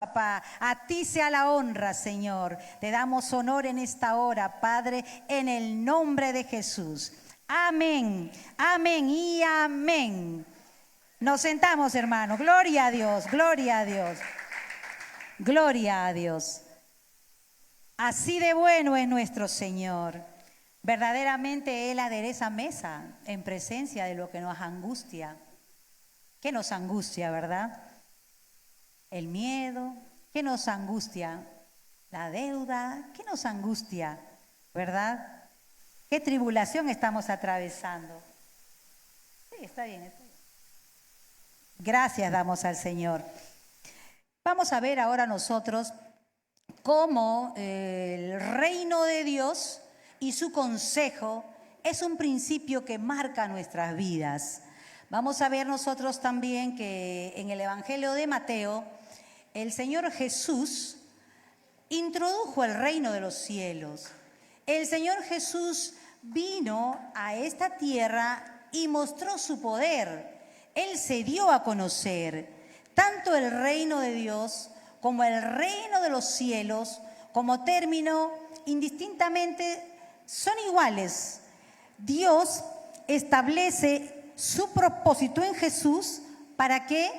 Papá, a ti sea la honra, Señor. Te damos honor en esta hora, Padre, en el nombre de Jesús. Amén, amén y amén. Nos sentamos, hermanos. Gloria a Dios, gloria a Dios. Gloria a Dios. Así de bueno es nuestro Señor. Verdaderamente Él adereza mesa en presencia de lo que nos angustia. ¿Qué nos angustia, verdad? El miedo, ¿qué nos angustia? La deuda, ¿qué nos angustia? ¿Verdad? ¿Qué tribulación estamos atravesando? Sí, está bien, está bien. Gracias damos al Señor. Vamos a ver ahora nosotros cómo el reino de Dios y su consejo es un principio que marca nuestras vidas. Vamos a ver nosotros también que en el Evangelio de Mateo, el Señor Jesús introdujo el reino de los cielos. El Señor Jesús vino a esta tierra y mostró su poder. Él se dio a conocer tanto el reino de Dios como el reino de los cielos, como término indistintamente son iguales. Dios establece su propósito en Jesús, ¿para qué?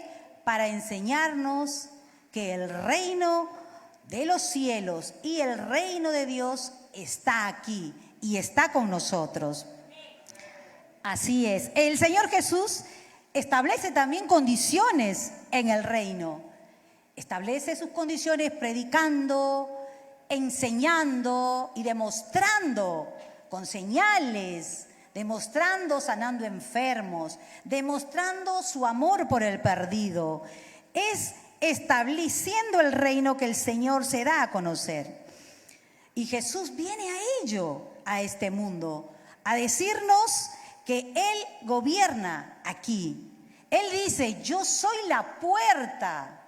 Para enseñarnos que el reino de los cielos y el reino de Dios está aquí y está con nosotros. Así es. El Señor Jesús establece también condiciones en el reino. Establece sus condiciones predicando, enseñando y demostrando con señales, demostrando sanando enfermos, demostrando su amor por el perdido. Es estableciendo el reino que el Señor se da a conocer. Y Jesús viene a ello, a este mundo, a decirnos que Él gobierna aquí. Él dice, yo soy la puerta.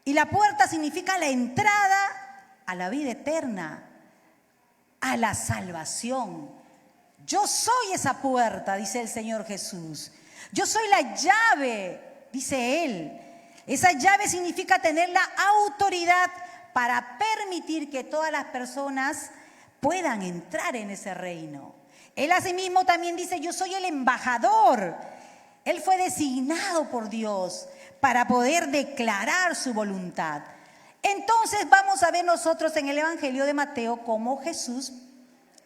Y la puerta significa la entrada a la vida eterna, a la salvación. Yo soy esa puerta, dice el Señor Jesús. Yo soy la llave, dice Él. Esa llave significa tener la autoridad para permitir que todas las personas puedan entrar en ese reino. Él asimismo también dice, yo soy el embajador. Él fue designado por Dios para poder declarar su voluntad. Entonces vamos a ver nosotros en el Evangelio de Mateo cómo Jesús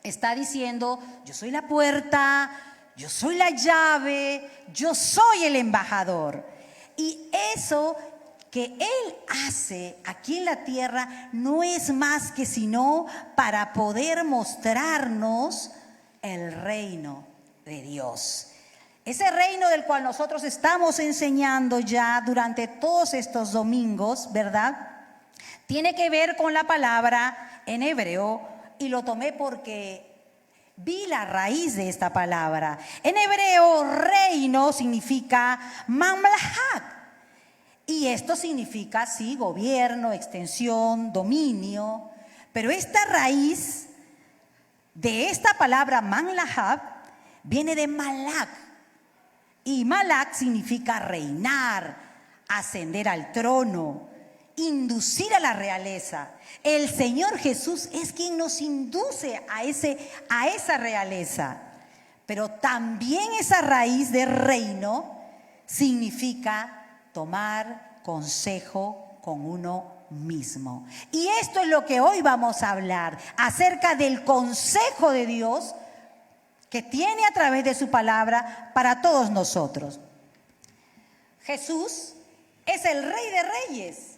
está diciendo, yo soy la puerta, yo soy la llave, yo soy el embajador. Y eso que Él hace aquí en la tierra no es más que sino para poder mostrarnos el reino de Dios. Ese reino del cual nosotros estamos enseñando ya durante todos estos domingos, ¿verdad? Tiene que ver con la palabra en hebreo, y lo tomé porque vi la raíz de esta palabra. En hebreo, reino significa mamlahak. Y esto significa, sí, gobierno, extensión, dominio. Pero esta raíz de esta palabra mamlahak viene de malak. Y malak significa reinar, ascender al trono, inducir a la realeza. El Señor Jesús es quien nos induce a esa realeza. Pero también esa raíz de reino significa tomar consejo con uno mismo. Y esto es lo que hoy vamos a hablar, acerca del consejo de Dios que tiene a través de su palabra para todos nosotros. Jesús es el Rey de Reyes.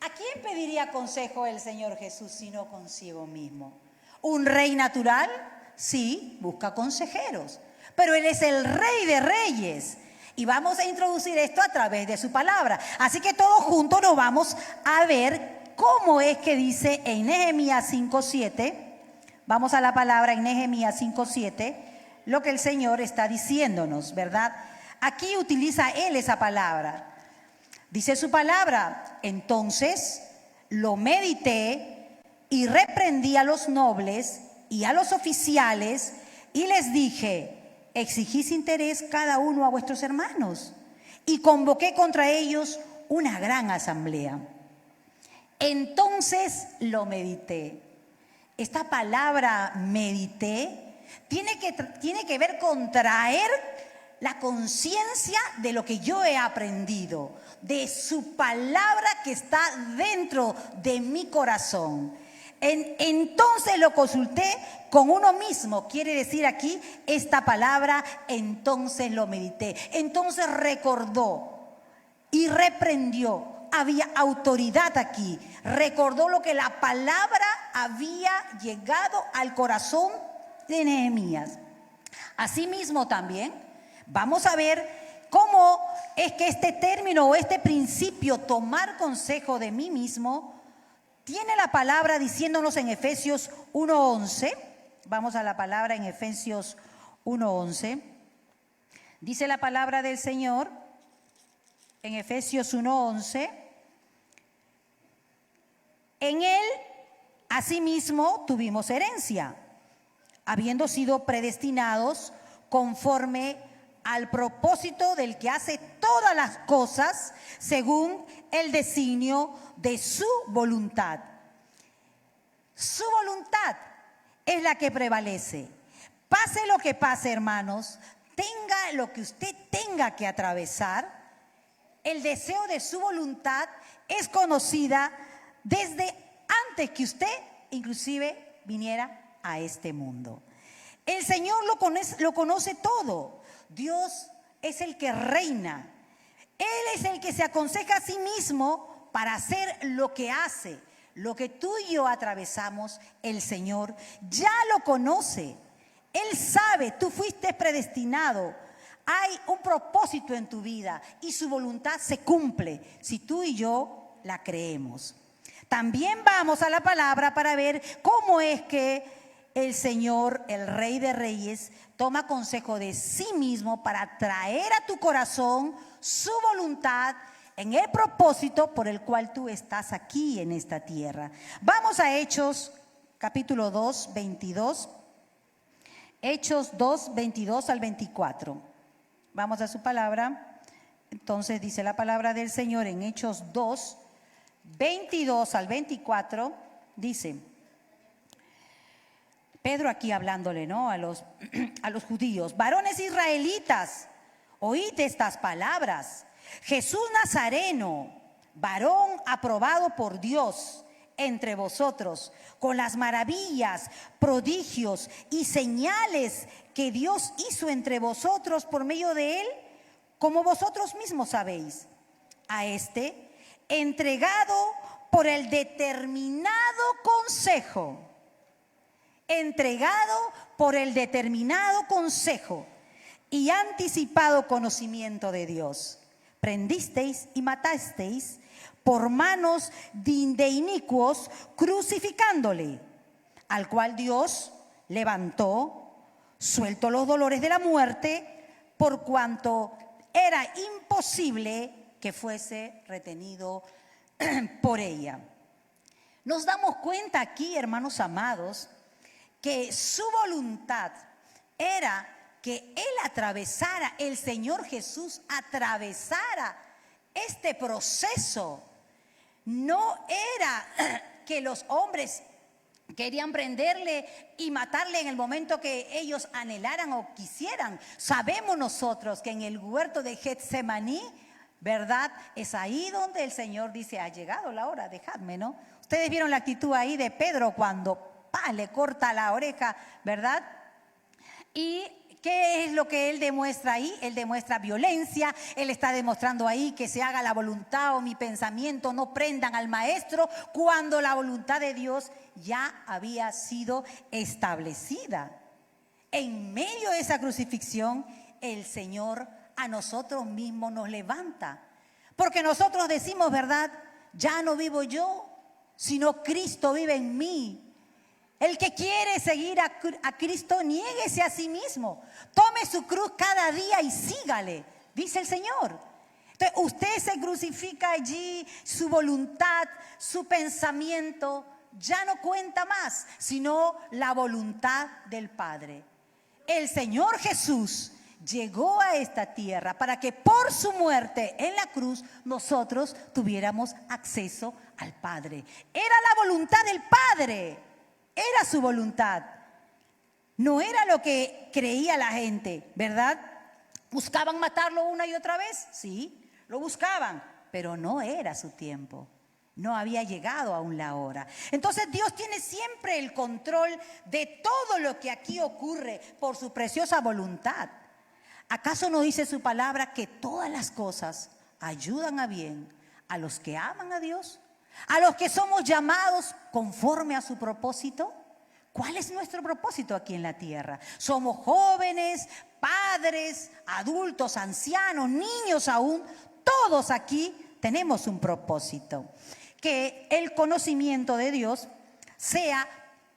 ¿A quién pediría consejo el Señor Jesús sino consigo mismo? ¿Un rey natural? Sí, busca consejeros. Pero Él es el Rey de Reyes. Y vamos a introducir esto a través de su palabra. Así que todos juntos nos vamos a ver cómo es que dice en Nehemías 5:7. Vamos a la palabra en Nehemías 5:7, lo que el Señor está diciéndonos, ¿verdad? Aquí utiliza Él esa palabra. Dice su palabra, entonces lo medité y reprendí a los nobles y a los oficiales y les dije, exigís interés cada uno a vuestros hermanos. Y convoqué contra ellos una gran asamblea. entonces lo medité. Esta palabra medité tiene que ver con traer la conciencia de lo que yo he aprendido, de su palabra que está dentro de mi corazón. Entonces lo consulté con uno mismo, quiere decir aquí esta palabra, entonces lo medité. Entonces recordó y reprendió. Había autoridad aquí. Recordó lo que la palabra había llegado al corazón de Nehemías. Asimismo también vamos a ver cómo es que este término o este principio, tomar consejo de mí mismo, tiene la palabra diciéndonos en Efesios 1:11. Vamos a la palabra en Efesios 1:11. Dice la palabra del Señor en Efesios 1:11. En él, asimismo, tuvimos herencia, habiendo sido predestinados conforme al propósito del que hace todas las cosas según el designio de su voluntad. Su voluntad es la que prevalece. Pase lo que pase, hermanos, tenga lo que usted tenga que atravesar, el deseo de su voluntad es conocida desde antes que usted inclusive viniera a este mundo. El Señor lo conoce todo. Dios es el que reina. Él es el que se aconseja a sí mismo para hacer lo que hace. Lo que tú y yo atravesamos, el Señor ya lo conoce. Él sabe, tú fuiste predestinado. Hay un propósito en tu vida y su voluntad se cumple si tú y yo la creemos. También vamos a la palabra para ver cómo es que el Señor, el Rey de Reyes, toma consejo de sí mismo para traer a tu corazón su voluntad en el propósito por el cual tú estás aquí en esta tierra. Vamos a Hechos capítulo 2, 22. Hechos 2, 22 al 24. Vamos a su palabra. Entonces dice la palabra del Señor en Hechos 2, 22 al 24, dice Pedro aquí hablándole, ¿no?, a los judíos: varones israelitas, oíd estas palabras. Jesús Nazareno, varón aprobado por Dios entre vosotros, con las maravillas, prodigios y señales que Dios hizo entre vosotros por medio de él, como vosotros mismos sabéis. A este, entregado por el determinado consejo, y anticipado conocimiento de Dios, prendisteis y matasteis por manos de inicuos, crucificándole, al cual Dios levantó, suelto los dolores de la muerte, por cuanto era imposible que fuese retenido por ella. Nos damos cuenta aquí, hermanos amados, que su voluntad era que Él atravesara, el Señor Jesús atravesara este proceso. No era que los hombres querían prenderle y matarle en el momento que ellos anhelaran o quisieran. Sabemos nosotros que en el huerto de Getsemaní, ¿verdad?, es ahí donde el Señor dice: ha llegado la hora, dejadme, ¿no? Ustedes vieron la actitud ahí de Pedro cuando le corta la oreja, ¿verdad? ¿Y qué es lo que él demuestra ahí? Él demuestra violencia. Él está demostrando ahí que se haga la voluntad o mi pensamiento, no prendan al maestro, cuando la voluntad de Dios ya había sido establecida. En medio de esa crucifixión, el Señor a nosotros mismos nos levanta, porque nosotros decimos, ¿verdad?, ya no vivo yo, sino Cristo vive en mí. El que quiere seguir a Cristo, niéguese a sí mismo, tome su cruz cada día y sígale, dice el Señor. Entonces usted se crucifica allí, su voluntad, su pensamiento ya no cuenta más, sino la voluntad del Padre. El Señor Jesús llegó a esta tierra para que por su muerte en la cruz nosotros tuviéramos acceso al Padre. Era la voluntad del Padre, era su voluntad. No era lo que creía la gente, ¿verdad? ¿Buscaban matarlo una y otra vez? Sí, lo buscaban, pero no era su tiempo. No había llegado aún la hora. Entonces Dios tiene siempre el control de todo lo que aquí ocurre por su preciosa voluntad. ¿Acaso no dice su palabra que todas las cosas ayudan a bien a los que aman a Dios? ¿A los que somos llamados conforme a su propósito? ¿Cuál es nuestro propósito aquí en la tierra? Somos jóvenes, padres, adultos, ancianos, niños aún. Todos aquí tenemos un propósito. Que el conocimiento de Dios sea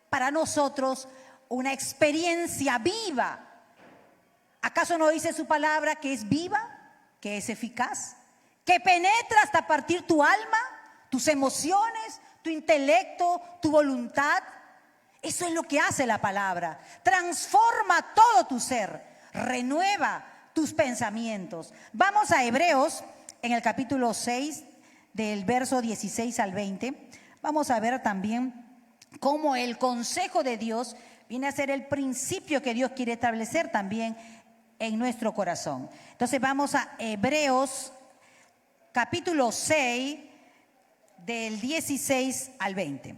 para nosotros una experiencia viva. ¿Acaso no dice su palabra que es viva, que es eficaz, que penetra hasta partir tu alma, tus emociones, tu intelecto, tu voluntad? Eso es lo que hace la palabra. Transforma todo tu ser, renueva tus pensamientos. Vamos a Hebreos en el capítulo 6, del verso 16 al 20. Vamos a ver también cómo el consejo de Dios viene a ser el principio que Dios quiere establecer también en nuestro corazón. Entonces vamos a Hebreos capítulo 6 del 16 al 20.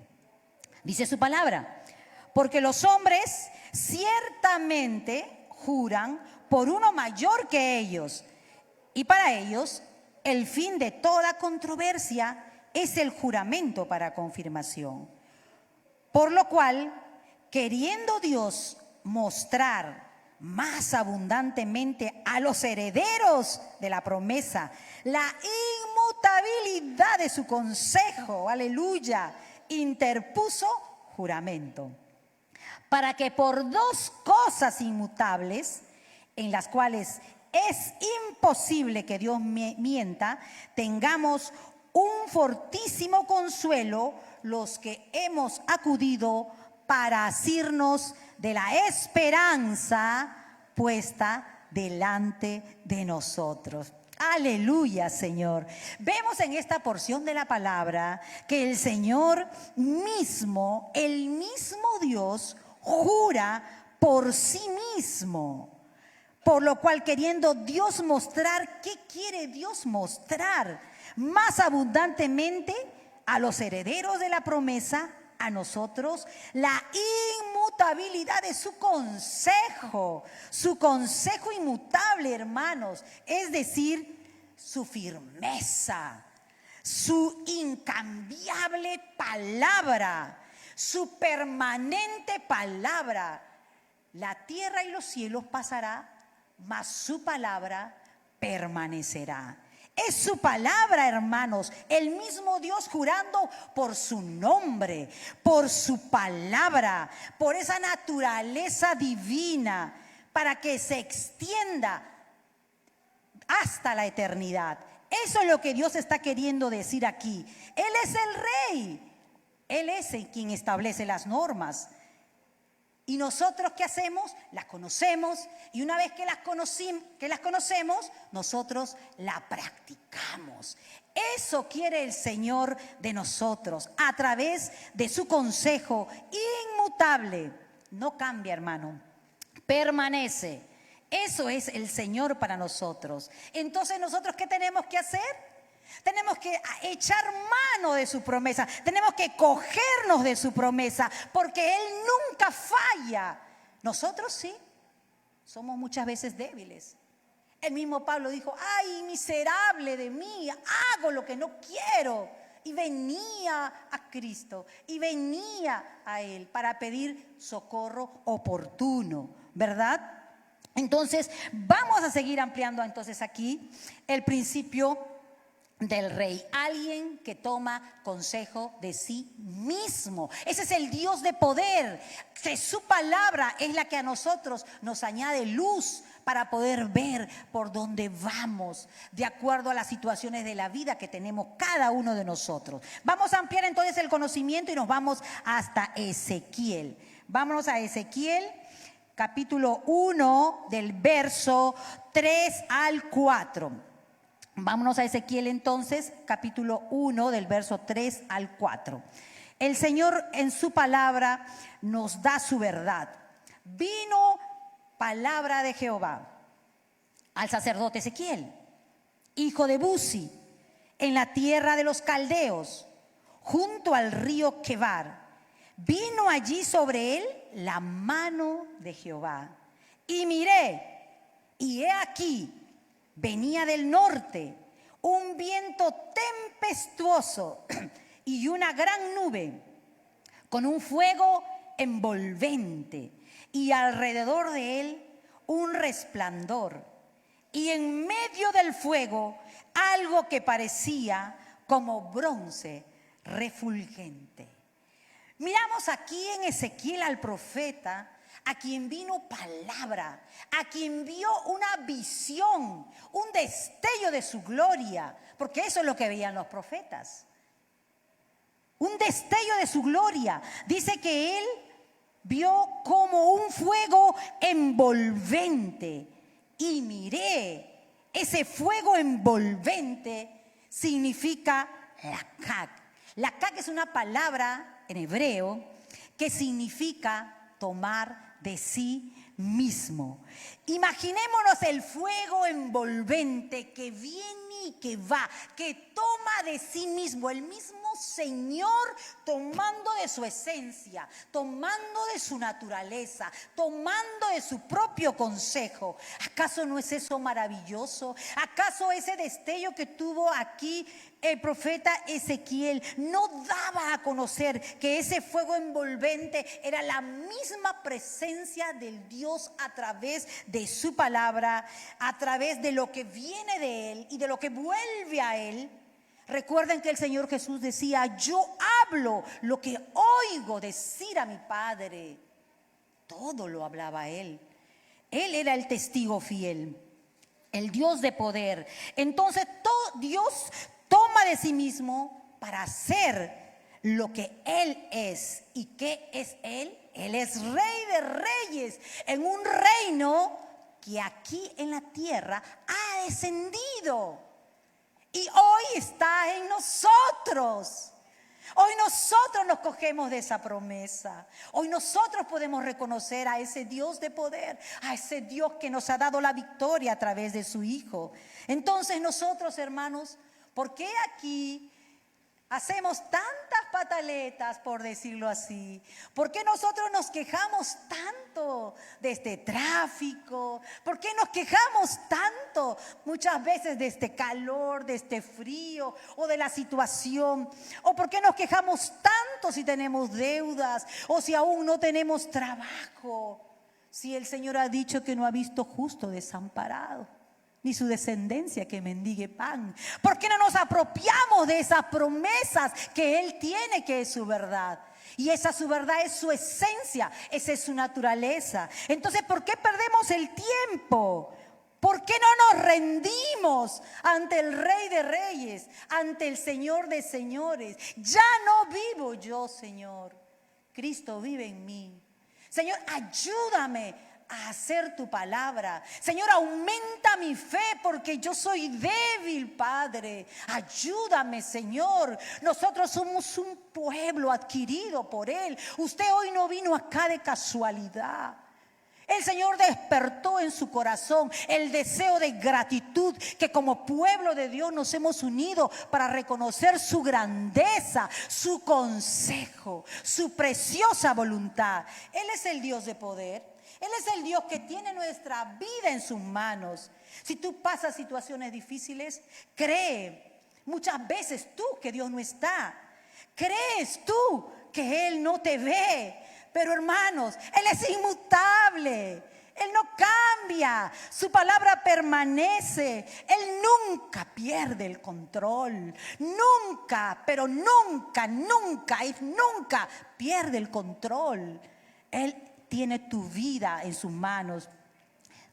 Dice su palabra: porque los hombres ciertamente juran por uno mayor que ellos, y para ellos el fin de toda controversia es el juramento para confirmación. Por lo cual, queriendo Dios mostrar más abundantemente a los herederos de la promesa la inmutabilidad de su consejo, aleluya, interpuso juramento, para que por dos cosas inmutables, en las cuales es imposible que Dios mienta, tengamos un fortísimo consuelo los que hemos acudido para asirnos de la esperanza puesta delante de nosotros. Aleluya, Señor. Vemos en esta porción de la palabra que el Señor mismo, el mismo Dios, jura por sí mismo. Por lo cual, queriendo Dios mostrar, ¿qué quiere Dios mostrar? Más abundantemente a los herederos de la promesa, a nosotros, la inmutabilidad de su consejo inmutable, hermanos, es decir, su firmeza, su incambiable palabra, su permanente palabra. La tierra y los cielos pasará, mas su palabra permanecerá. Es su palabra, hermanos, el mismo Dios jurando por su nombre, por su palabra, por esa naturaleza divina, para que se extienda hasta la eternidad. Eso es lo que Dios está queriendo decir aquí. Él es el Rey, Él es el quien establece las normas. ¿Y nosotros qué hacemos? Las conocemos, y una vez que las conocemos, nosotros la practicamos. Eso quiere el Señor de nosotros, a través de su consejo inmutable. No cambia, hermano, permanece. Eso es el Señor para nosotros. Entonces, ¿nosotros qué tenemos que hacer? Tenemos que echar mano de su promesa, tenemos que cogernos de su promesa, porque Él nunca falla. Nosotros sí, somos muchas veces débiles. El mismo Pablo dijo: ay, miserable de mí, hago lo que no quiero. Y venía a Cristo, y venía a Él para pedir socorro oportuno, ¿verdad? Entonces, vamos a seguir ampliando entonces aquí el principio del Rey, alguien que toma consejo de sí mismo. Ese es el Dios de poder, que su palabra es la que a nosotros nos añade luz para poder ver por dónde vamos, de acuerdo a las situaciones de la vida que tenemos cada uno de nosotros. Vamos a ampliar entonces el conocimiento y nos vamos hasta Ezequiel. Vámonos a Ezequiel, capítulo 1 del verso 3 al 4. Vámonos a Ezequiel entonces, capítulo 1 del verso 3 al 4. El Señor en su palabra nos da su verdad. Vino palabra de Jehová al sacerdote Ezequiel, hijo de Buzi, en la tierra de los caldeos, junto al río Quebar. Vino allí sobre él la mano de Jehová. Y miré, y he aquí, venía del norte un viento tempestuoso y una gran nube con un fuego envolvente, y alrededor de él un resplandor, y en medio del fuego algo que parecía como bronce refulgente. Miramos aquí en Ezequiel al profeta, a quien vino palabra, a quien vio una visión, un destello de su gloria, porque eso es lo que veían los profetas. Un destello de su gloria. Dice que él vio como un fuego envolvente. Y miré, ese fuego envolvente significa lakak. Lakak es una palabra en hebreo que significa tomar de sí mismo. Imaginémonos el fuego envolvente que viene y que va, que toma de sí mismo, el mismo Señor tomando de su esencia, tomando de su naturaleza, tomando de su propio consejo. ¿Acaso no es eso maravilloso? ¿Acaso ese destello que tuvo aquí el profeta Ezequiel no daba a conocer que ese fuego envolvente era la misma presencia del Dios a través de su palabra, a través de lo que viene de él y de lo que vuelve a él? Recuerden que el Señor Jesús decía: yo hablo lo que oigo decir a mi Padre. Todo lo hablaba él. Él era el testigo fiel, el Dios de poder. Entonces Dios toma de sí mismo para hacer lo que Él es. ¿Y qué es Él? Él es Rey de Reyes en un reino que aquí en la tierra ha descendido. Y hoy está en nosotros. Hoy nosotros nos cogemos de esa promesa. Hoy nosotros podemos reconocer a ese Dios de poder, a ese Dios que nos ha dado la victoria a través de su Hijo. Entonces nosotros, hermanos, ¿por qué aquí hacemos tantas pataletas, por decirlo así? ¿Por qué nosotros nos quejamos tanto de este tráfico? ¿Por qué nos quejamos tanto muchas veces de este calor, de este frío o de la situación? ¿O por qué nos quejamos tanto si tenemos deudas o si aún no tenemos trabajo? Si el Señor ha dicho que no ha visto justo desamparado, ni su descendencia que mendigue pan. ¿Por qué no nos apropiamos de esas promesas que Él tiene, que es su verdad? Y esa su verdad es su esencia, esa es su naturaleza. Entonces, ¿por qué perdemos el tiempo? ¿Por qué no nos rendimos ante el Rey de Reyes, ante el Señor de Señores? Ya no vivo yo, Señor. Cristo vive en mí. Señor, ayúdame a hacer tu palabra. Señor, aumenta mi fe porque yo soy débil, Padre. Ayúdame, Señor. Nosotros somos un pueblo adquirido por Él. Usted hoy no vino acá de casualidad. El Señor despertó en su corazón el deseo de gratitud, que como pueblo de Dios nos hemos unido para reconocer su grandeza, su consejo, su preciosa voluntad. Él es el Dios de poder. Él es el Dios que tiene nuestra vida en sus manos. Si tú pasas situaciones difíciles, cree muchas veces tú que Dios no está. Crees tú que Él no te ve. Pero hermanos, Él es inmutable. Él no cambia. Su palabra permanece. Él nunca pierde el control. Nunca, pero nunca, nunca y nunca pierde el control. Él tiene tu vida en sus manos.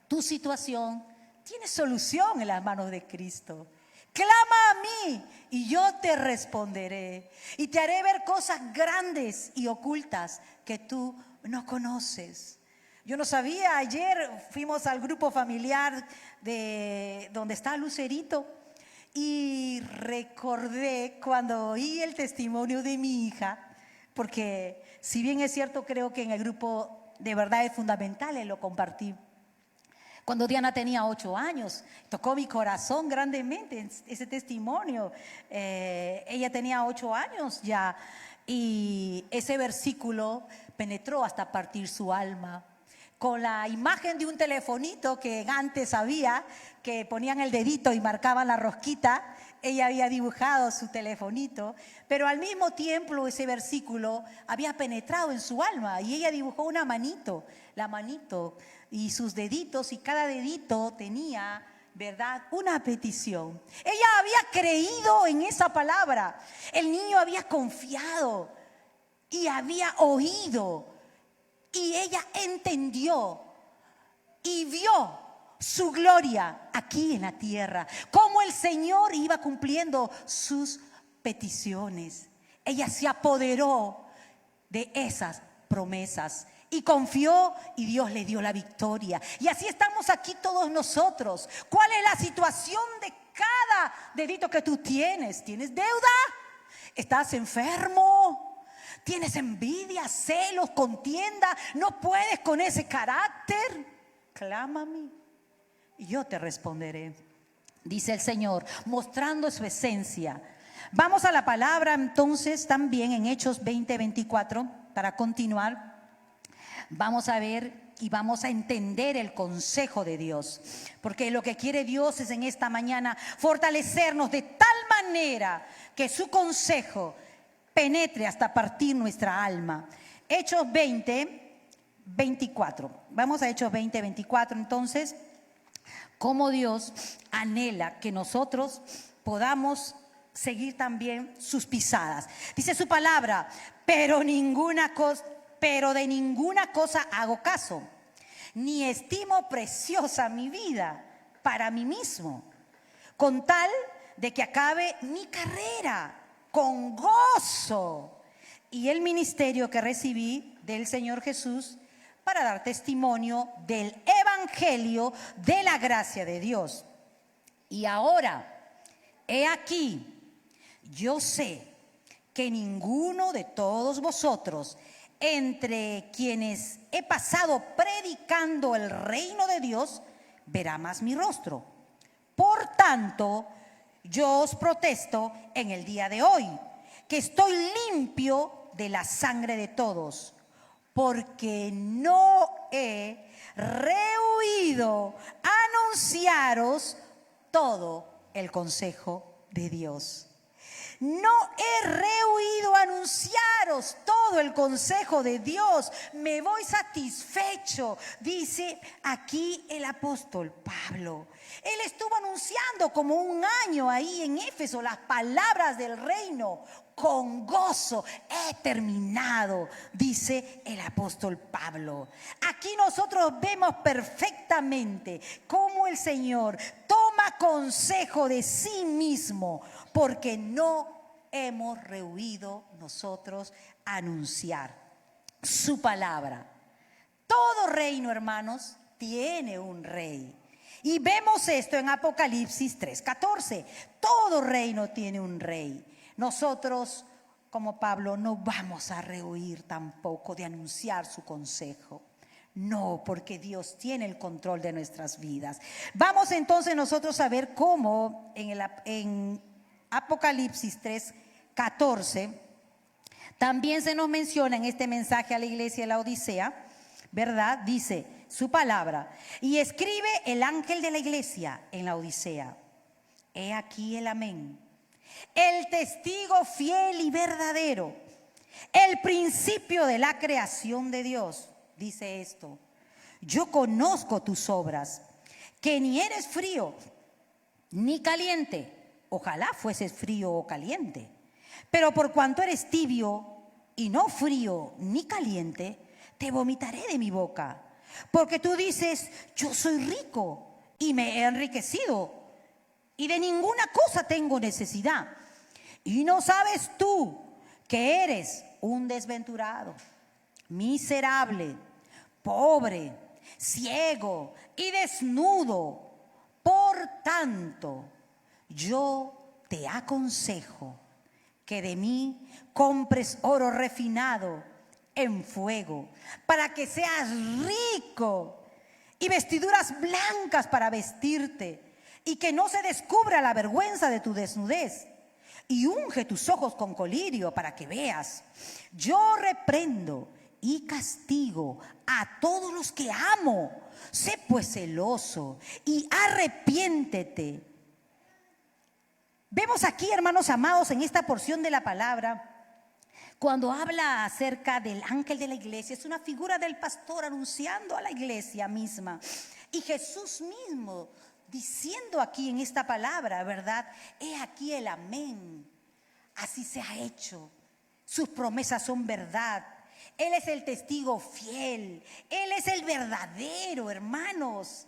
Tu situación tiene solución en las manos de Cristo. Clama a mí y yo te responderé y te haré ver cosas grandes y ocultas que tú no conoces. Yo no sabía, ayer fuimos al grupo familiar de donde está Lucerito y recordé cuando oí el testimonio de mi hija, porque si bien es cierto, creo que en el grupo de verdad es fundamental, lo compartí. Cuando Diana tenía 8 años, tocó mi corazón grandemente ese testimonio. Ella tenía 8 años ya y ese versículo penetró hasta partir su alma. Con la imagen de un telefonito que antes había, que ponían el dedito y marcaban la rosquita, ella había dibujado su telefonito, pero al mismo tiempo ese versículo había penetrado en su alma y ella dibujó una manito, la manito y sus deditos, y cada dedito tenía, ¿verdad?, una petición. Ella había creído en esa palabra, el niño había confiado y había oído. Y ella entendió y vio su gloria aquí en la tierra, cómo el Señor iba cumpliendo sus peticiones. Ella se apoderó de esas promesas y confió, y Dios le dio la victoria. Y así estamos aquí todos nosotros. ¿Cuál es la situación de cada dedito que tú tienes? ¿Tienes deuda? ¿Estás enfermo? ¿Tienes envidia, celos, contienda? ¿No puedes con ese carácter? Clama a mí y yo te responderé, dice el Señor, mostrando su esencia. Vamos a la palabra entonces también en Hechos 20:24 para continuar. Vamos a ver y vamos a entender el consejo de Dios, porque lo que quiere Dios es en esta mañana fortalecernos de tal manera que su consejo penetre hasta partir nuestra alma. Hechos 20:24. Vamos a Hechos 20:24 entonces. Cómo Dios anhela que nosotros podamos seguir también sus pisadas. Dice su palabra, pero de ninguna cosa hago caso, ni estimo preciosa mi vida para mí mismo, con tal de que acabe mi carrera con gozo y el ministerio que recibí del Señor Jesús para dar testimonio del evangelio de la gracia de Dios. Y ahora, he aquí, yo sé que ninguno de todos vosotros, entre quienes he pasado predicando el reino de Dios, verá más mi rostro. Por tanto, yo os protesto en el día de hoy, que estoy limpio de la sangre de todos, porque no he rehuido anunciaros todo el consejo de Dios. No he rehuido anunciaros todo el consejo de Dios. Me voy satisfecho, dice aquí el apóstol Pablo. Él estuvo anunciando como un año ahí en Éfeso las palabras del reino. Con gozo he terminado, dice el apóstol Pablo. Aquí nosotros vemos perfectamente cómo el Señor toma consejo de sí mismo, porque no hemos rehuido nosotros anunciar su palabra. Todo reino, hermanos, tiene un rey. Y vemos esto en Apocalipsis 3:14. Todo reino tiene un rey. Nosotros, como Pablo, no vamos a rehuir tampoco de anunciar su consejo. No, porque Dios tiene el control de nuestras vidas. Vamos entonces nosotros a ver cómo en Apocalipsis 3:14 también se nos menciona en este mensaje a la iglesia de la Odisea, ¿verdad? Dice su palabra: y escribe el ángel de la iglesia en la Odisea, he aquí el amén, el testigo fiel y verdadero, el principio de la creación de Dios. Dice esto: yo conozco tus obras, que ni eres frío ni caliente. Ojalá fueses frío o caliente. Pero por cuanto eres tibio y no frío ni caliente, te vomitaré de mi boca. Porque tú dices: yo soy rico y me he enriquecido, y de ninguna cosa tengo necesidad. Y no sabes tú que eres un desventurado, miserable, pobre, ciego y desnudo. Por tanto, yo te aconsejo que de mí compres oro refinado en fuego, para que seas rico, y vestiduras blancas para vestirte, y que no se descubra la vergüenza de tu desnudez. Y unge tus ojos con colirio para que veas. Yo reprendo y castigo a todos los que amo. Sé pues celoso y arrepiéntete. Vemos aquí, hermanos amados, en esta porción de la palabra, cuando habla acerca del ángel de la iglesia, es una figura del pastor anunciando a la iglesia misma. Y Jesús mismo diciendo aquí en esta palabra, ¿verdad? He aquí el amén. Así se ha hecho. Sus promesas son verdad. Él es el testigo fiel. Él es el verdadero, hermanos.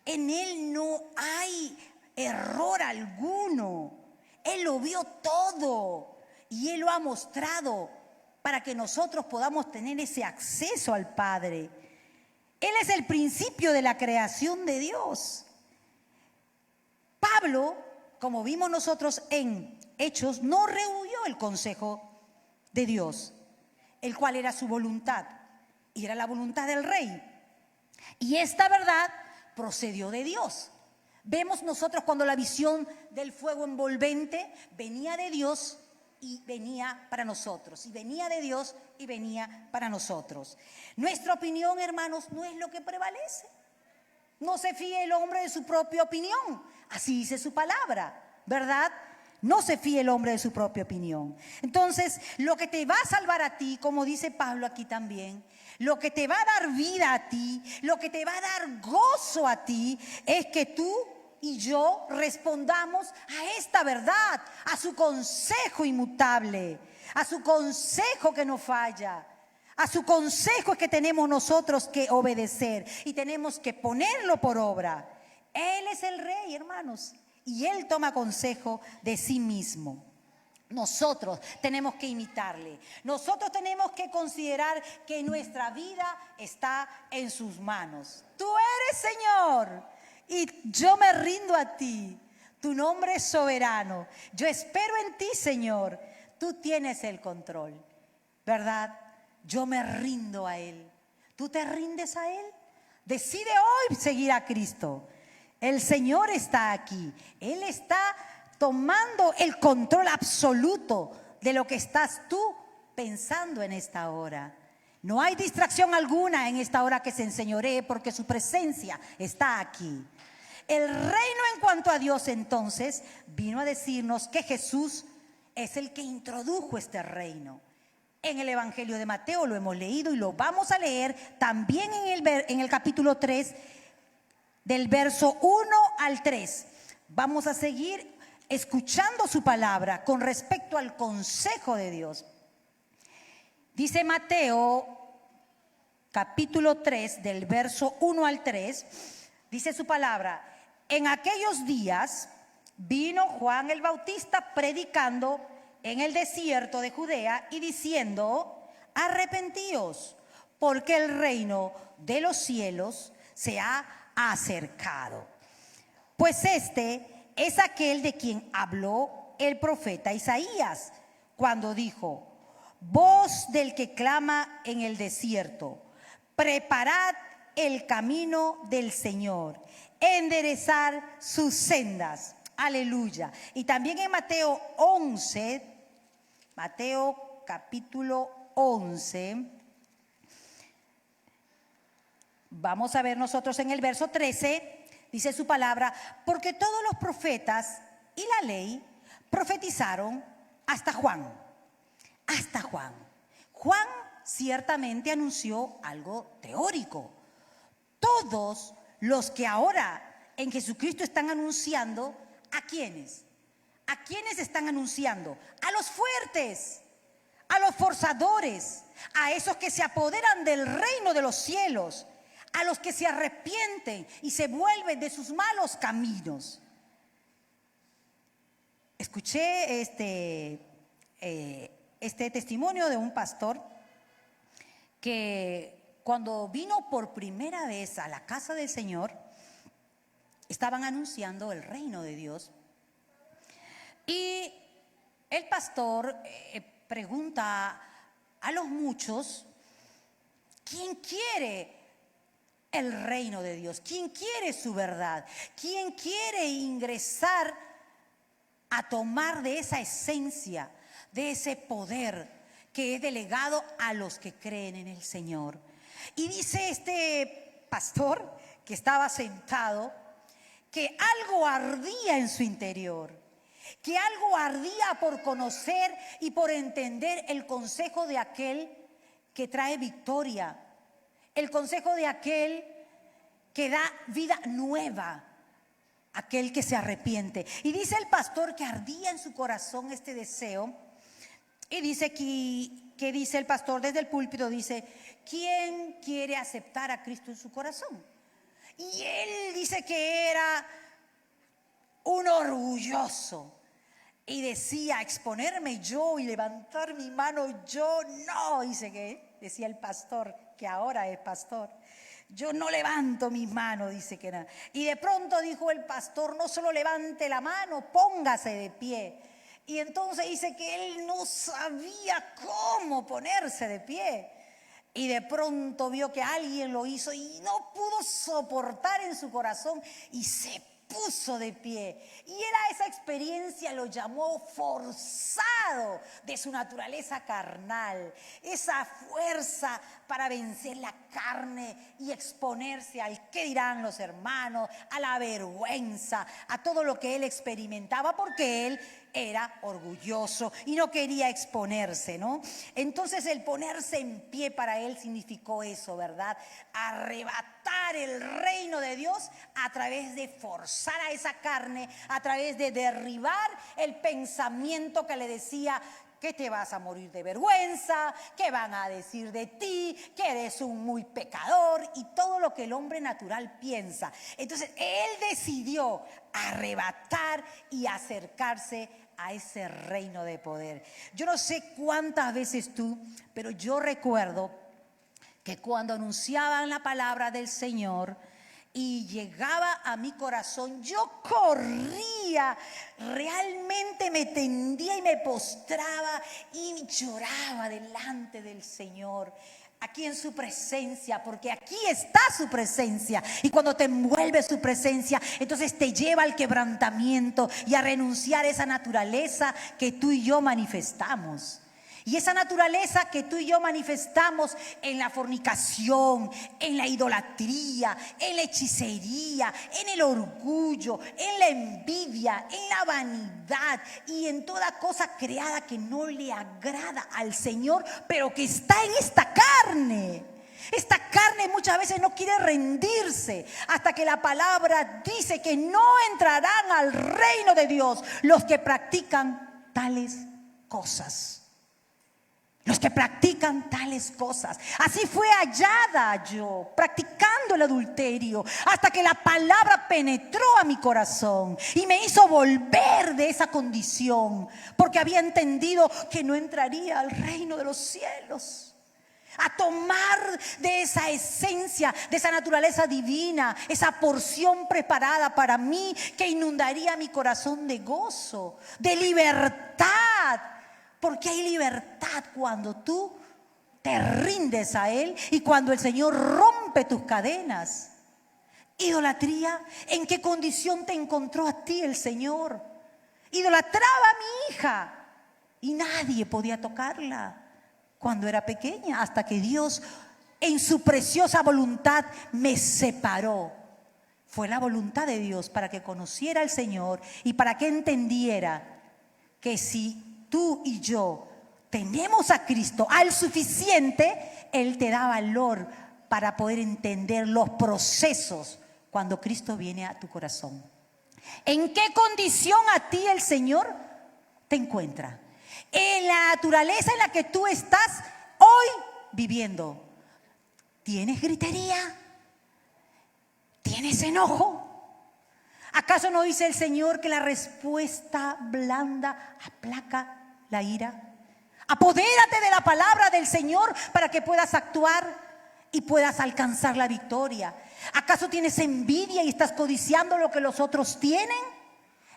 En Él no hay error alguno. Él lo vio todo. Y Él lo ha mostrado para que nosotros podamos tener ese acceso al Padre. Él es el principio de la creación de Dios. Pablo, como vimos nosotros en Hechos, no rehuyó el consejo de Dios, el cual era su voluntad, y era la voluntad del rey. Y esta verdad procedió de Dios. Vemos nosotros cuando la visión del fuego envolvente venía de Dios y venía para nosotros, y venía de Dios y venía para nosotros. Nuestra opinión, hermanos, no es lo que prevalece. No se fíe el hombre de su propia opinión. Así dice su palabra, ¿verdad? No se fíe el hombre de su propia opinión. Entonces, lo que te va a salvar a ti, como dice Pablo aquí también, lo que te va a dar vida a ti, lo que te va a dar gozo a ti, es que tú y yo respondamos a esta verdad, a su consejo inmutable, a su consejo que no falla. A su consejo es que tenemos nosotros que obedecer y tenemos que ponerlo por obra. Él es el rey, hermanos, y Él toma consejo de sí mismo. Nosotros tenemos que imitarle. Nosotros tenemos que considerar que nuestra vida está en sus manos. Tú eres Señor y yo me rindo a ti. Tu nombre es soberano. Yo espero en ti, Señor. Tú tienes el control, ¿verdad? Yo me rindo a Él. ¿Tú te rindes a Él? Decide hoy seguir a Cristo. El Señor está aquí. Él está tomando el control absoluto de lo que estás tú pensando en esta hora. No hay distracción alguna en esta hora que se enseñoree porque su presencia está aquí. El reino en cuanto a Dios entonces vino a decirnos que Jesús es el que introdujo este reino. En el Evangelio de Mateo lo hemos leído y lo vamos a leer también en el capítulo 3, del verso 1 al 3. Vamos a seguir escuchando su palabra con respecto al consejo de Dios. Dice Mateo, capítulo 3, del verso 1 al 3, dice su palabra: en aquellos días vino Juan el Bautista predicando en el desierto de Judea y diciendo: arrepentíos, porque el reino de los cielos se ha acercado. Pues este es aquel de quien habló el profeta Isaías cuando dijo: voz del que clama en el desierto, preparad el camino del Señor, enderezar sus sendas. Aleluya. Y también en Mateo 11, Mateo capítulo 11, vamos a ver nosotros en el verso 13, dice su palabra: porque todos los profetas y la ley profetizaron hasta Juan. Hasta Juan. Juan ciertamente anunció algo teórico. Todos los que ahora en Jesucristo están anunciando, ¿a quiénes? ¿A quiénes están anunciando? A los fuertes, a los forzadores, a esos que se apoderan del reino de los cielos, a los que se arrepienten y se vuelven de sus malos caminos. Escuché este testimonio de un pastor que cuando vino por primera vez a la casa del Señor, estaban anunciando el reino de Dios. Y el pastor pregunta a los muchos: ¿quién quiere el reino de Dios? ¿Quién quiere su verdad? ¿Quién quiere ingresar a tomar de esa esencia, de ese poder que es delegado a los que creen en el Señor? Y dice este pastor que estaba sentado que algo ardía en su interior, que algo ardía por conocer y por entender el consejo de aquel que trae victoria, el consejo de aquel que da vida nueva, aquel que se arrepiente. Y dice el pastor que ardía en su corazón este deseo. Y dice que dice el pastor desde el púlpito, dice: ¿quién quiere aceptar a Cristo en su corazón? Y él dice que era un orgulloso y decía: exponerme yo y levantar mi mano yo, no. Dice que decía el pastor, que ahora es pastor: yo no levanto mis manos, dice que nada. Y de pronto dijo el pastor: no solo levante la mano, póngase de pie. Y entonces dice que él no sabía cómo ponerse de pie. Y de pronto vio que alguien lo hizo y no pudo soportar en su corazón y se puso de pie. Y él a esa experiencia lo llamó forzado de su naturaleza carnal, esa fuerza para vencer la carne y exponerse al qué dirán los hermanos, a la vergüenza, a todo lo que él experimentaba, porque él era orgulloso y no quería exponerse, ¿no? Entonces el ponerse en pie para él significó eso, ¿verdad? Arrebatar el reino de Dios a través de forzar a esa carne, a través de derribar el pensamiento que le decía que te vas a morir de vergüenza, que van a decir de ti, que eres un muy pecador y todo lo que el hombre natural piensa. Entonces él decidió arrebatar y acercarse a ese reino de poder. Yo no sé cuántas veces tú, pero yo recuerdo que cuando anunciaban la palabra del Señor y llegaba a mi corazón, yo corría, realmente me tendía y me postraba y lloraba delante del Señor, aquí en su presencia, porque aquí está su presencia. Y cuando te envuelve su presencia, entonces te lleva al quebrantamiento y a renunciar a esa naturaleza que tú y yo manifestamos. Y esa naturaleza que tú y yo manifestamos en la fornicación, en la idolatría, en la hechicería, en el orgullo, en la envidia, en la vanidad y en toda cosa creada que no le agrada al Señor, pero que está en esta carne. Esta carne muchas veces no quiere rendirse hasta que la palabra dice que no entrarán al reino de Dios los que practican tales cosas. Los que practican tales cosas. Así fue hallada yo, practicando el adulterio, hasta que la palabra penetró a mi corazón y me hizo volver de esa condición, porque había entendido que no entraría al reino de los cielos. A tomar de esa esencia, de esa naturaleza divina, esa porción preparada para mí que inundaría mi corazón de gozo, de libertad. Porque hay libertad cuando tú te rindes a Él y cuando el Señor rompe tus cadenas. Idolatría, ¿en qué condición te encontró a ti el Señor? Idolatraba a mi hija y nadie podía tocarla cuando era pequeña, hasta que Dios en su preciosa voluntad me separó. Fue la voluntad de Dios para que conociera al Señor y para que entendiera que si tú y yo tenemos a Cristo al suficiente, Él te da valor para poder entender los procesos cuando Cristo viene a tu corazón. ¿En qué condición a ti el Señor te encuentra? En la naturaleza en la que tú estás hoy viviendo. ¿Tienes gritería? ¿Tienes enojo? ¿Acaso no dice el Señor que la respuesta blanda aplaca la ira? Apodérate de la palabra del Señor para que puedas actuar y puedas alcanzar la victoria. ¿Acaso tienes envidia y estás codiciando lo que los otros tienen?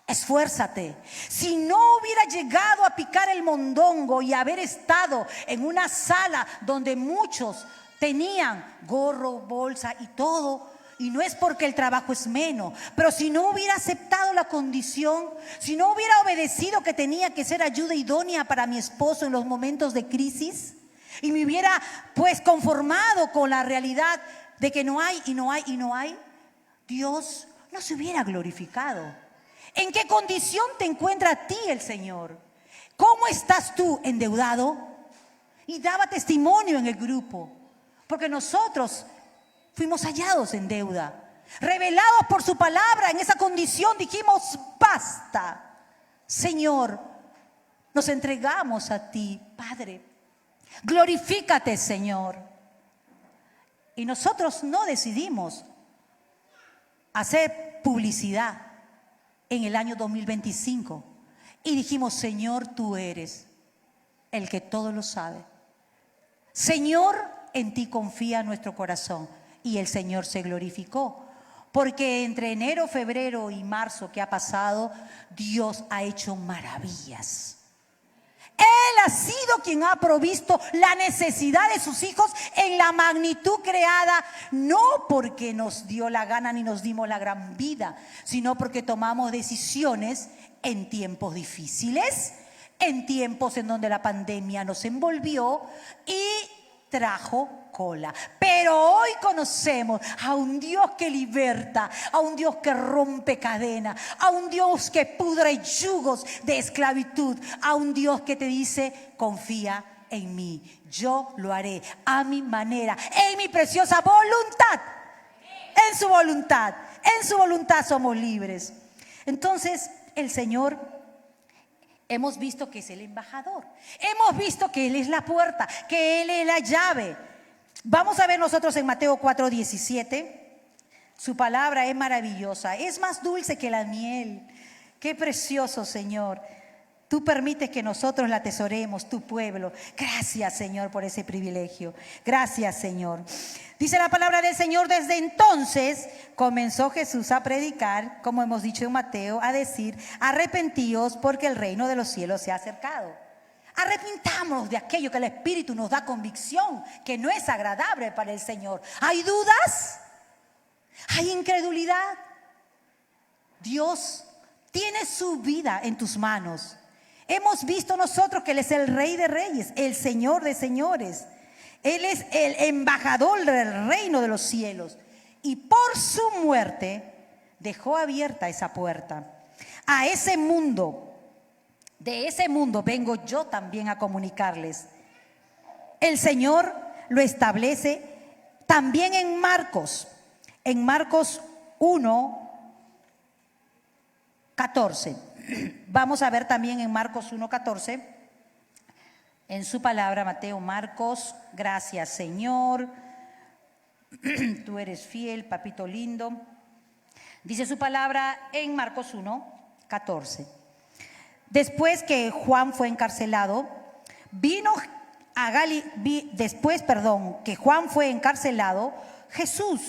Esfuérzate. Si no hubiera llegado a picar el mondongo y haber estado en una sala donde muchos tenían gorro, bolsa y todo, y no es porque el trabajo es menos, pero si no hubiera aceptado la condición, si no hubiera obedecido que tenía que ser ayuda idónea para mi esposo en los momentos de crisis, y me hubiera pues conformado con la realidad de que no hay y no hay y no hay, Dios no se hubiera glorificado. ¿En qué condición te encuentra a ti el Señor? ¿Cómo estás tú endeudado? Y daba testimonio en el grupo, porque nosotros fuimos hallados en deuda, revelados por su palabra. En esa condición dijimos: basta, Señor, nos entregamos a ti, Padre. Glorifícate, Señor. Y nosotros no decidimos hacer publicidad en el año 2025 y dijimos: Señor, tú eres el que todo lo sabe. Señor, en ti confía nuestro corazón. Y el Señor se glorificó, porque entre enero, febrero y marzo que ha pasado, Dios ha hecho maravillas. Él ha sido quien ha provisto la necesidad de sus hijos en la magnitud creada, no porque nos dio la gana ni nos dimos la gran vida, sino porque tomamos decisiones en tiempos difíciles, en tiempos en donde la pandemia nos envolvió y trajo cola. Pero hoy conocemos a un Dios que liberta, a un Dios que rompe cadenas, a un Dios que pudre yugos de esclavitud, a un Dios que te dice: confía en mí, yo lo haré a mi manera, en mi preciosa voluntad. En su voluntad somos libres. Entonces el Señor, hemos visto que es el embajador, hemos visto que Él es la puerta, que Él es la llave. Vamos a ver nosotros en Mateo 4:17. Su palabra es maravillosa, es más dulce que la miel. Qué precioso, Señor. Tú permites que nosotros la atesoremos, tu pueblo. Gracias, Señor, por ese privilegio. Gracias, Señor. Dice la palabra del Señor: desde entonces comenzó Jesús a predicar, como hemos dicho en Mateo, a decir: arrepentíos porque el reino de los cielos se ha acercado. Arrepintamos de aquello que el Espíritu nos da convicción, que no es agradable para el Señor. ¿Hay dudas? ¿Hay incredulidad? Dios tiene su vida en tus manos. Hemos visto nosotros que Él es el Rey de Reyes, el Señor de Señores. Él es el embajador del reino de los cielos. Y por su muerte dejó abierta esa puerta. A ese mundo, de ese mundo vengo yo también a comunicarles. El Señor lo establece también en Marcos 1:14. Vamos a ver también en Marcos 1:14, en su palabra, Mateo, Marcos. Gracias, Señor. Tú eres fiel, papito lindo. Dice su palabra en Marcos 1:14. Después que Juan fue encarcelado, Jesús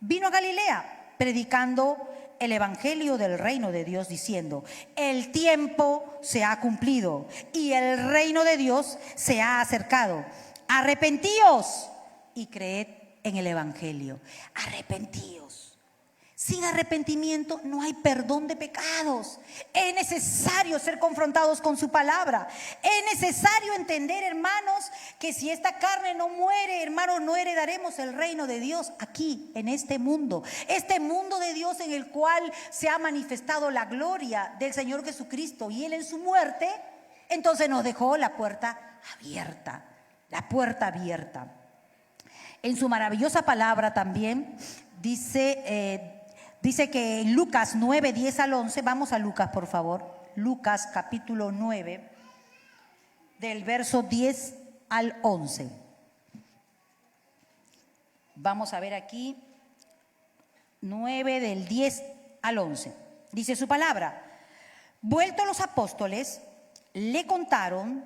vino a Galilea predicando el evangelio del reino de Dios, diciendo: el tiempo se ha cumplido y el reino de Dios se ha acercado. Arrepentíos y creed en el evangelio. Arrepentíos. Sin arrepentimiento no hay perdón de pecados. Es necesario ser confrontados con su palabra. Es necesario entender, hermanos, que si esta carne no muere, hermanos, no heredaremos el reino de Dios aquí, en este mundo. Este mundo de Dios en el cual se ha manifestado la gloria del Señor Jesucristo. Y Él en su muerte, entonces nos dejó la puerta abierta. La puerta abierta. En su maravillosa palabra también dice que en Lucas 9:10-11, vamos a Lucas, por favor. Lucas capítulo 9, del verso 10 al 11. Vamos a ver aquí, 9 del 10 al 11. Dice su palabra: vueltos los apóstoles, le contaron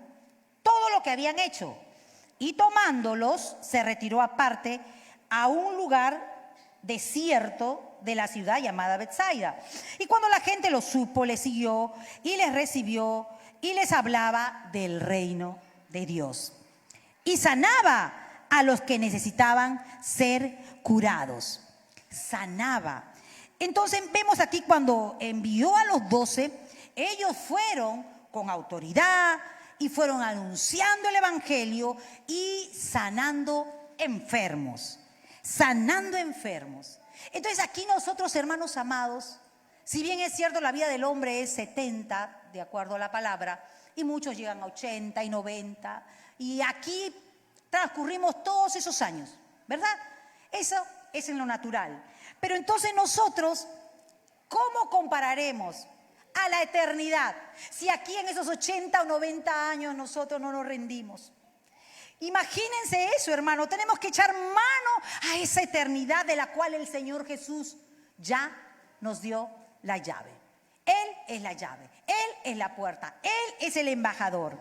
todo lo que habían hecho. y tomándolos se retiró aparte a un lugar desierto de la ciudad llamada Betsaida. Y cuando la gente lo supo, les siguió y les recibió y les hablaba del reino de Dios. Y sanaba a los que necesitaban ser curados. Sanaba. Entonces vemos aquí cuando envió a los 12, ellos fueron con autoridad y fueron anunciando el evangelio y sanando enfermos. Sanando enfermos. Entonces aquí nosotros, hermanos amados, si bien es cierto la vida del hombre es 70, de acuerdo a la palabra, y muchos llegan a 80 y 90, y aquí transcurrimos todos esos años, ¿verdad? Eso es en lo natural. Pero entonces nosotros, ¿cómo compararemos a la eternidad si aquí en esos 80 o 90 años nosotros no nos rendimos? Imagínense eso, hermano. Tenemos que echar mano a esa eternidad de la cual el Señor Jesús ya nos dio la llave. Él es la llave, Él es la puerta, Él es el embajador.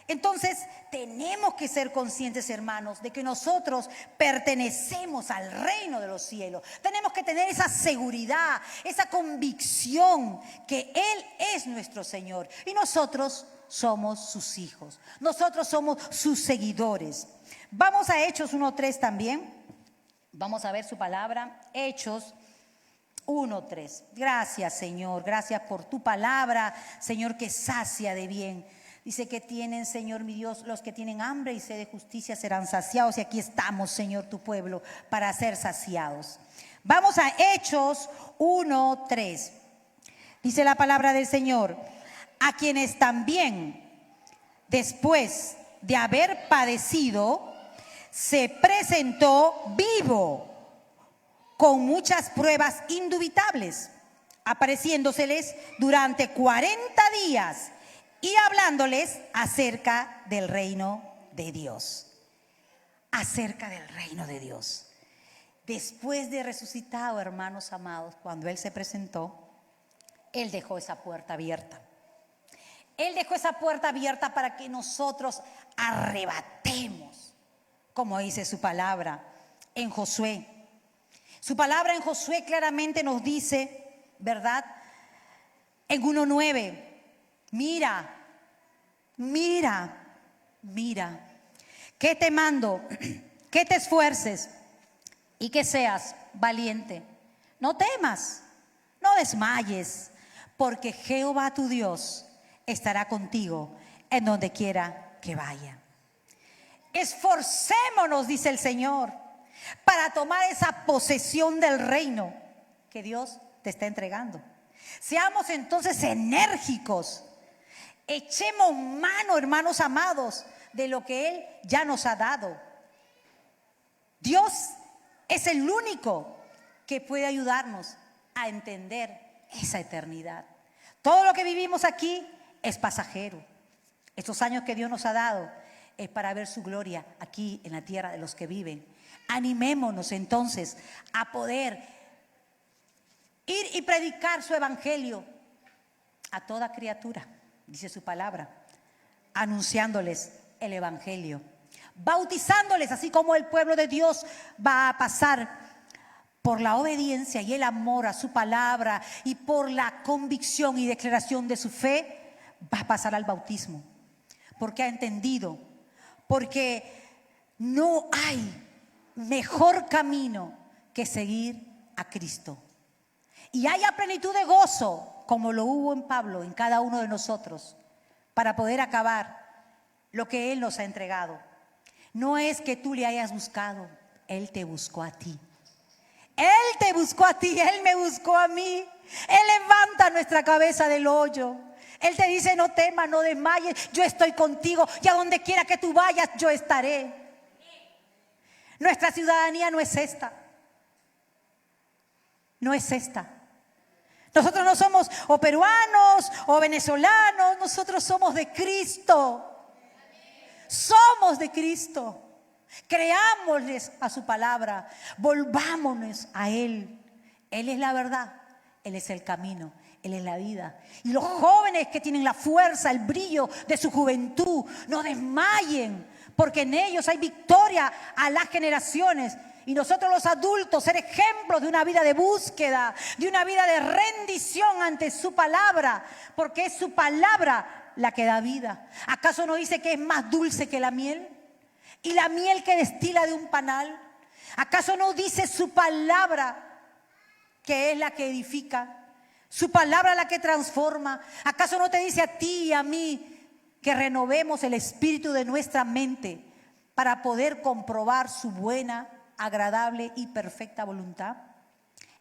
Entonces tenemos que ser conscientes, hermanos, de que nosotros pertenecemos al reino de los cielos. Tenemos que tener esa seguridad, esa convicción que Él es nuestro Señor y nosotros somos sus hijos. Nosotros somos sus seguidores. Vamos a Hechos 1:3 también. Vamos a ver su palabra. Hechos 1:3. Gracias, Señor. Gracias por tu palabra, Señor, que sacia de bien. Dice que tienen, Señor mi Dios, los que tienen hambre y sed de justicia serán saciados. Y aquí estamos, Señor, tu pueblo, para ser saciados. Vamos a Hechos 1:3. Dice la palabra del Señor: a quienes también, después de haber padecido, se presentó vivo con muchas pruebas indubitables, apareciéndoseles durante 40 días y hablándoles acerca del reino de Dios. Acerca del reino de Dios. Después de resucitado, hermanos amados, cuando Él se presentó, Él dejó esa puerta abierta. Él dejó esa puerta abierta para que nosotros arrebatemos, como dice su palabra en Josué. Su palabra en Josué claramente nos dice, ¿verdad? En 1:9, mira, que te mando, que te esfuerces y que seas valiente. No temas, no desmayes, porque Jehová tu Dios estará contigo en donde quiera que vaya. Esforcémonos, dice el Señor, para tomar esa posesión del reino que Dios te está entregando. Seamos entonces enérgicos. Echemos mano, hermanos amados, de lo que Él ya nos ha dado. Dios es el único que puede ayudarnos a entender esa eternidad. Todo lo que vivimos aquí es pasajero. Estos años que Dios nos ha dado es para ver su gloria aquí en la tierra de los que viven. Animémonos entonces a poder ir y predicar su evangelio a toda criatura, dice su palabra, anunciándoles el evangelio, bautizándoles, así como el pueblo de Dios va a pasar por la obediencia y el amor a su palabra y por la convicción y declaración de su fe, va a pasar al bautismo, porque ha entendido, porque no hay mejor camino que seguir a Cristo. Y haya plenitud de gozo, como lo hubo en Pablo, en cada uno de nosotros, para poder acabar lo que Él nos ha entregado. No es que tú le hayas buscado, Él te buscó a ti. Él te buscó a ti, Él me buscó a mí. Él levanta nuestra cabeza del hoyo. Él te dice: no temas, no desmayes, yo estoy contigo y a donde quiera que tú vayas, yo estaré. Nuestra ciudadanía no es esta. No es esta. Nosotros no somos o peruanos o venezolanos, nosotros somos de Cristo. Somos de Cristo. Creámosles a su palabra, volvámonos a Él. Él es la verdad, Él es el camino, Él es la vida. Y los jóvenes que tienen la fuerza, el brillo de su juventud, no desmayen, porque en ellos hay victoria a las generaciones. Y nosotros los adultos ser ejemplos de una vida de búsqueda, de una vida de rendición ante su palabra, porque es su palabra la que da vida. ¿Acaso no dice que es más dulce que la miel? Y la miel que destila de un panal. ¿Acaso no dice su palabra que es la que edifica? Su palabra la que transforma. ¿Acaso no te dice a ti y a mí que renovemos el espíritu de nuestra mente para poder comprobar su buena, agradable y perfecta voluntad?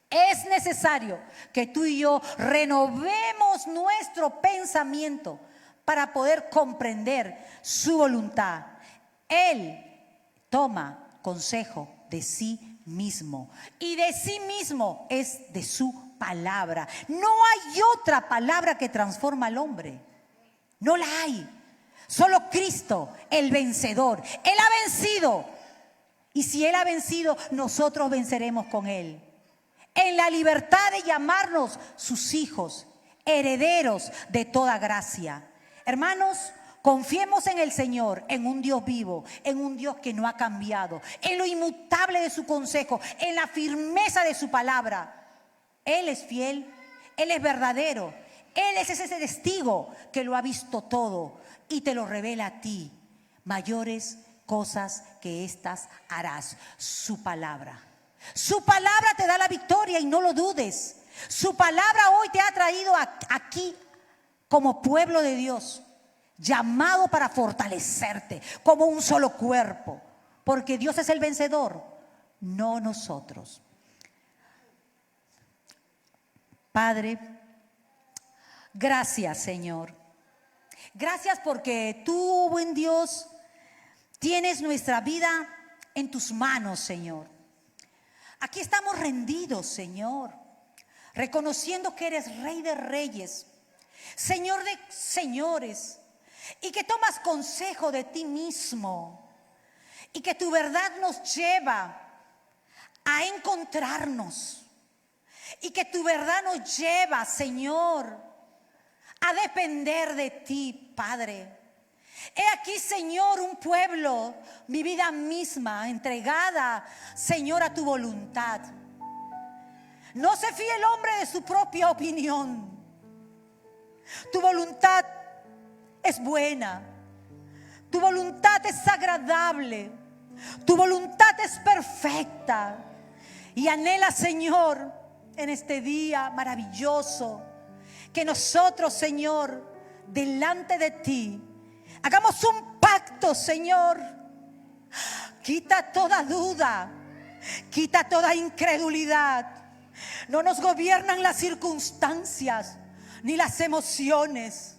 Es necesario que tú y yo renovemos nuestro pensamiento para poder comprender su voluntad. Él toma consejo de sí mismo, y de sí mismo es de su palabra. No hay otra palabra que transforma al hombre. No la hay. Solo Cristo, el vencedor. Él ha vencido. Y si Él ha vencido, nosotros venceremos con Él. En la libertad de llamarnos sus hijos, herederos de toda gracia. Hermanos, confiemos en el Señor, en un Dios vivo, en un Dios que no ha cambiado, en lo inmutable de su consejo, en la firmeza de su palabra. Él es fiel, Él es verdadero, Él es ese testigo que lo ha visto todo y te lo revela a ti. Mayores cosas que estas harás. Su palabra te da la victoria y no lo dudes. Su palabra hoy te ha traído aquí como pueblo de Dios, llamado para fortalecerte como un solo cuerpo, porque Dios es el vencedor, no nosotros. Padre, gracias, Señor. Gracias porque tú, buen Dios, tienes nuestra vida en tus manos, Señor. Aquí estamos rendidos, Señor, reconociendo que eres Rey de Reyes, Señor de señores, y que tomas consejo de ti mismo, y que tu verdad nos lleva a encontrarnos, y que tu verdad nos lleva, Señor, a depender de ti, Padre. He aquí, Señor, un pueblo, mi vida misma, entregada, Señor, a tu voluntad. No se fíe el hombre de su propia opinión. Tu voluntad es buena. Tu voluntad es agradable. Tu voluntad es perfecta. Y anhela, Señor, en este día maravilloso, que nosotros, Señor, delante de ti, hagamos un pacto, Señor. Quita toda duda, quita toda incredulidad. No nos gobiernan las circunstancias ni las emociones.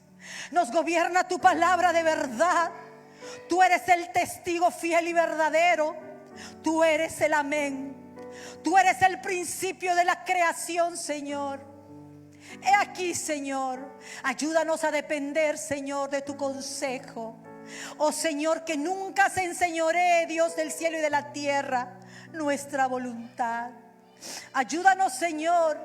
Nos gobierna tu palabra de verdad. Tú eres el testigo fiel y verdadero. Tú eres el amén. Tú eres el principio de la creación, Señor. He aquí, Señor, ayúdanos a depender, Señor, de tu consejo. Oh Señor, que nunca se enseñoree, Dios del cielo y de la tierra, nuestra voluntad. Ayúdanos, Señor,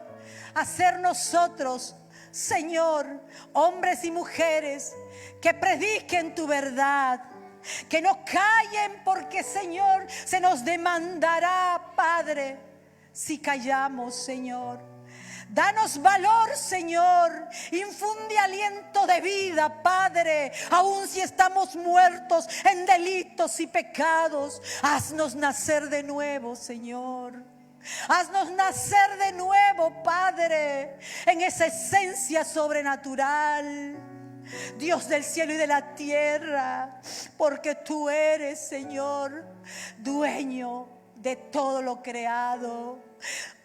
a ser nosotros, Señor, hombres y mujeres que prediquen tu verdad, que no callen, porque, Señor, se nos demandará, Padre, si callamos, Señor. Danos valor, Señor. Infunde aliento de vida, Padre. Aun si estamos muertos en delitos y pecados, haznos nacer de nuevo, Señor. Haznos nacer de nuevo, Padre, en esa esencia sobrenatural, Dios del cielo y de la tierra, porque tú eres, Señor, dueño de todo lo creado.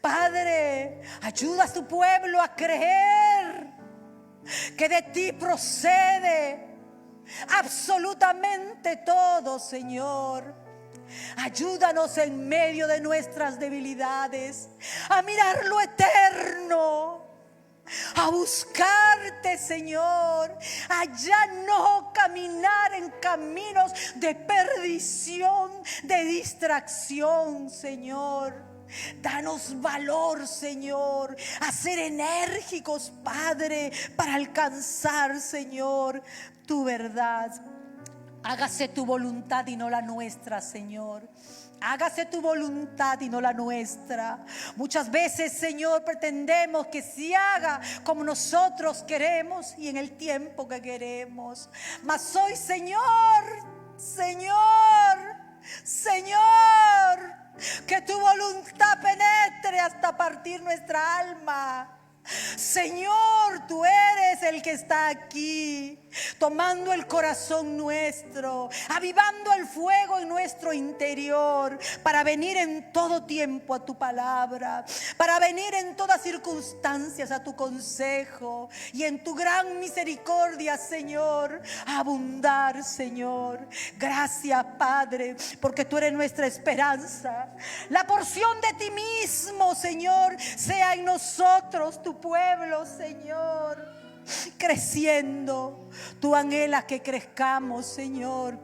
Padre, ayuda a tu pueblo a creer que de ti procede absolutamente todo, Señor. Ayúdanos en medio de nuestras debilidades a mirar lo eterno, a buscarte, Señor, a ya no caminar en caminos de perdición, de distracción, Señor. Danos valor, Señor, a ser enérgicos, Padre, para alcanzar, Señor, tu verdad. Hágase tu voluntad y no la nuestra, Señor. Hágase tu voluntad y no la nuestra. Muchas veces, Señor, pretendemos que se haga como nosotros queremos y en el tiempo que queremos. Mas hoy, Señor, que tu voluntad penetre hasta partir nuestra alma. Señor, tú eres el que está aquí, tomando el corazón nuestro, avivando el fuego en nuestro interior, para venir en todo tiempo a tu palabra, para venir en todas circunstancias a tu consejo, y en tu gran misericordia, Señor, abundar, Señor. Gracias, Padre, porque tú eres nuestra esperanza. La porción de ti mismo, Señor, sea en nosotros, tu pueblo, Señor, creciendo. Tú anhelas que crezcamos, Señor.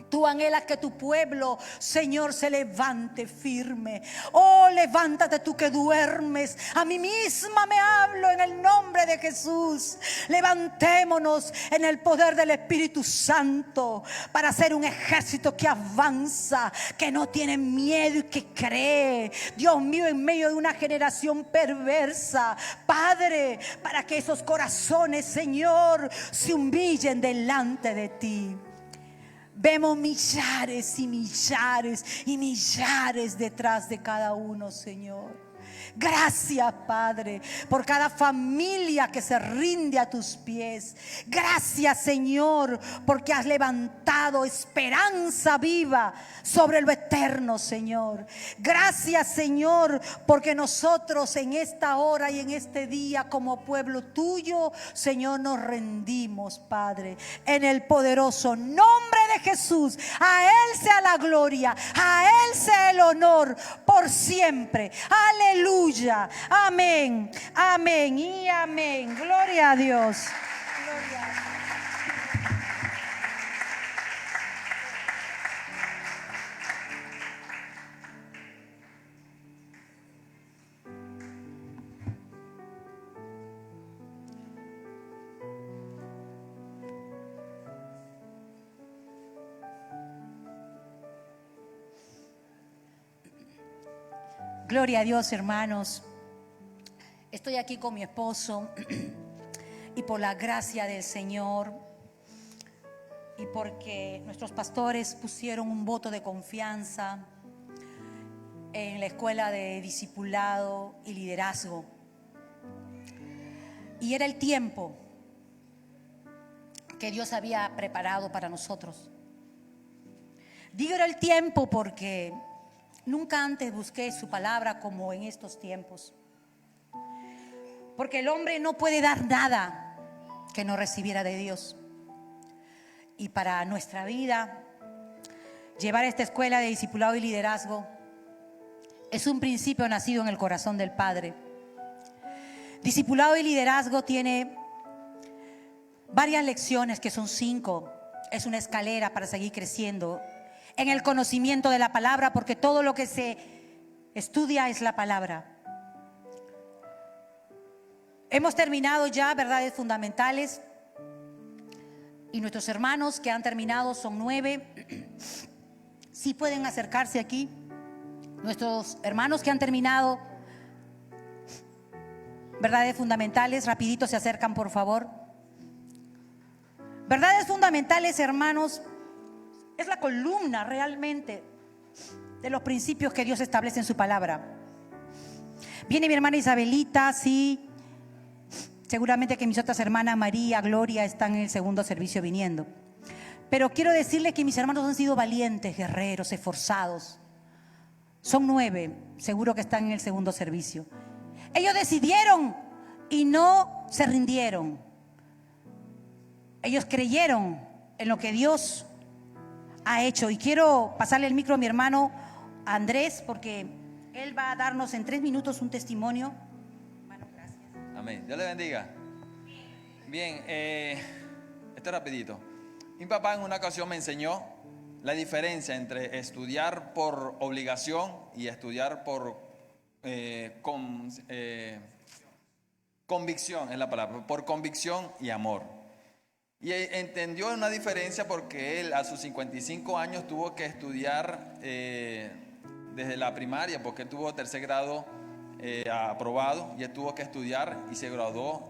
Tú anhelas que tu pueblo, Señor, se levante firme. Oh, levántate tú que duermes. A mí misma me hablo en el nombre de Jesús. Levantémonos en el poder del Espíritu Santo para ser un ejército que avanza, que no tiene miedo y que cree. Dios mío, en medio de una generación perversa, Padre, para que esos corazones, Señor, se humillen delante de ti. Vemos millares y millares y millares detrás de cada uno, Señor. Gracias, Padre, por cada familia que se rinde a tus pies. Gracias, Señor, porque has levantado esperanza viva sobre lo eterno, Señor. Gracias, Señor, porque nosotros en esta hora y en este día, como pueblo tuyo, Señor, nos rendimos, Padre, en el poderoso nombre de Jesús. A Él sea la gloria, a Él sea el honor por siempre. Aleluya. Amén, amén y amén. Gloria a Dios. Gloria a Dios. Gloria a Dios, hermanos. Estoy aquí con mi esposo y por la gracia del Señor y porque nuestros pastores pusieron un voto de confianza en la escuela de discipulado y liderazgo. Y era el tiempo que Dios había preparado para nosotros. Digo era el tiempo porque nunca antes busqué su palabra como en estos tiempos. Porque el hombre no puede dar nada que no recibiera de Dios. Y para nuestra vida, llevar esta escuela de discipulado y liderazgo es un principio nacido en el corazón del Padre. Discipulado y liderazgo tiene varias lecciones, que son 5. Es una escalera para seguir creciendo en el conocimiento de la palabra, porque todo lo que se estudia es la palabra. Hemos terminado ya verdades fundamentales y nuestros hermanos que han terminado son 9. Sí pueden acercarse aquí. Nuestros hermanos que han terminado verdades fundamentales, rapidito se acercan, por favor. Verdades fundamentales, hermanos, es la columna realmente de los principios que Dios establece en su palabra. Viene mi hermana Isabelita, sí. Seguramente que mis otras hermanas María, Gloria están en el segundo servicio viniendo. Pero quiero decirles que mis hermanos han sido valientes, guerreros, esforzados. Son 9, seguro que están en el segundo servicio. Ellos decidieron y no se rindieron. Ellos creyeron en lo que Dios ha hecho. Y quiero pasarle el micro a mi hermano Andrés, porque él va a darnos en 3 minutos un testimonio. Hermano, gracias. Amén. Dios le bendiga. Bien, esto rapidito. Mi papá en una ocasión me enseñó la diferencia entre estudiar por obligación y estudiar por convicción, es la palabra, por convicción y amor. Y entendió una diferencia porque él a sus 55 años tuvo que estudiar desde la primaria, porque él tuvo tercer grado aprobado y él tuvo que estudiar y se graduó